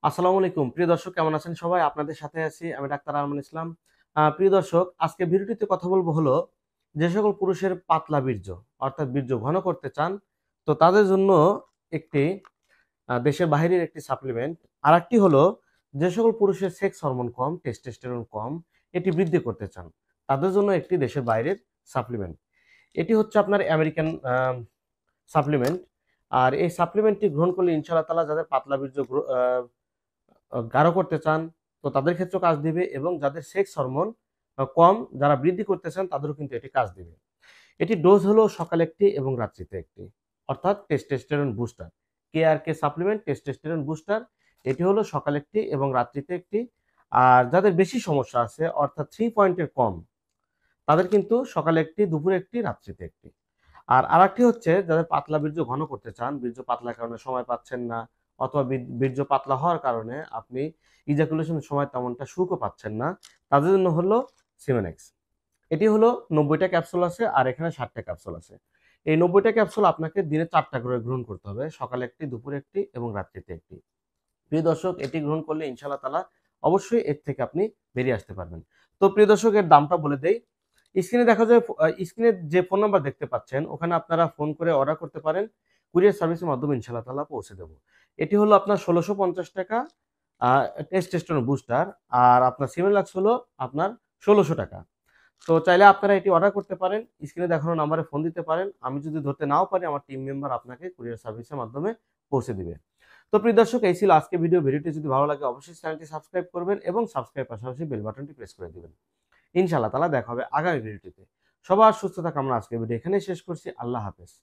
আসসালামু আলাইকুম প্রিয় দর্শক, কেমন আছেন সবাই? আপনাদের সাথে আছি আমি ডাক্তার আরমান ইসলাম। প্রিয় দর্শক, আজকে ভিডিওটিতে কথা বলবো হলো যে সকল পুরুষের পাতলা বীর্য অর্থাৎ বীর্য ঘন করতে চান, তো তাদের জন্য একটি দেশের বাইরের একটি সাপ্লিমেন্ট। আর একটি হলো যে সকল পুরুষের সেক্স হরমোন কম, টেস্টোস্টেরন কম, এটি বৃদ্ধি করতে চান, তাদের জন্য একটি দেশের বাইরের সাপ্লিমেন্ট। এটি হচ্ছে আপনার আমেরিকান সাপ্লিমেন্ট। আর এই সাপ্লিমেন্টটি গ্রহণ করলে ইনশাআল্লাহ তাআলা যাদের পাতলা বীর্য গাঢ় করতে চান, তো তাদের ক্ষেত্রেও কাজ দিবে, এবং যাদের সেক্স হরমোন কম, যারা বৃদ্ধি করতে চান, তাদেরও কিন্তু এটি কাজ দিবে। এটি ডোজ হলো সকালে একটি এবং রাত্রিতে একটি, অর্থাৎ টেস্টোস্টেরন বুস্টার। কে সাপ্লিমেন্ট টেস্টোস্টেরন বুস্টার, এটি হলো সকালে একটি এবং রাত্রিতে একটি। আর যাদের বেশি সমস্যা আছে অর্থাৎ 3 পয়েন্টের কম, তাদের কিন্তু সকালে একটি, দুপুরে একটি, রাত্রিতে একটি। আর আরেকটি হচ্ছে যাদের পাতলা বীর্য ঘন করতে চান, বীর্য পাতলার কারণে সময় পাচ্ছেন না, অথবা বীর্য পাতলা হওয়ার কারণে আপনি ইজাকুলেশনের সময় তেমনটা সুখও পাচ্ছেন না, তাদের জন্য হলো সিমেনেক্স। এটি হলো 90টা ক্যাপসুল আছে, আর এখানে 60টা ক্যাপসুল আছে। এই 90টা ক্যাপসুল আপনাকে দিনে 4টা করে গ্রহণ করতে হবে, সকালে একটি, দুপুরে একটি এবং রাত্রিতে একটি। প্রিয় দর্শক, এটি গ্রহণ করলে ইনশাআল্লাহ তাআলা অবশ্যই এর থেকে আপনি বেরিয়ে আসতে পারবেন। তো প্রিয় দর্শক, এর দামটা বলে দেই। স্ক্রিনে দেখা যায়, স্ক্রিনে যে ফোন নাম্বার দেখতে পাচ্ছেন, ওখানে আপনারা ফোন করে অর্ডার করতে পারেন। কুরিয়ার সার্ভিসের মাধ্যমে ইনশাআল্লাহ তাআলা পৌঁছে দেব। এটি হলো আপনার ১৬৫০ টাকা টেস্টোস্টেরন বুস্টার, আর আপনার সিমেলাক্স হলো আপনার ১৬০০ টাকা। তো চাইলে আপনারা এটি অর্ডার করতে পারেন, স্ক্রিনে দেখানো নাম্বারে ফোন দিতে পারেন। আমি যদি ধরতে নাও পারি, আমার টিম মেম্বার আপনাকে কুরিয়ার সার্ভিসের মাধ্যমে পৌঁছে দিবে। তো প্রিয় দর্শক, এই ছিল আজকে ভিডিওটি যদি ভালো লাগে অবশ্যই চ্যানেলটি সাবস্ক্রাইব করবেন, এবং সাবস্ক্রাইব পাশাপাশি বেল বাটনটি প্রেস করে দিবেন। ইনশাআল্লাহ তাআলা দেখা হবে আগামী ভিডিওটিতে। সবার সুস্থতা কামনা আজকের ভিডিও এখানেই শেষ করছি। আল্লাহ হাফেজ।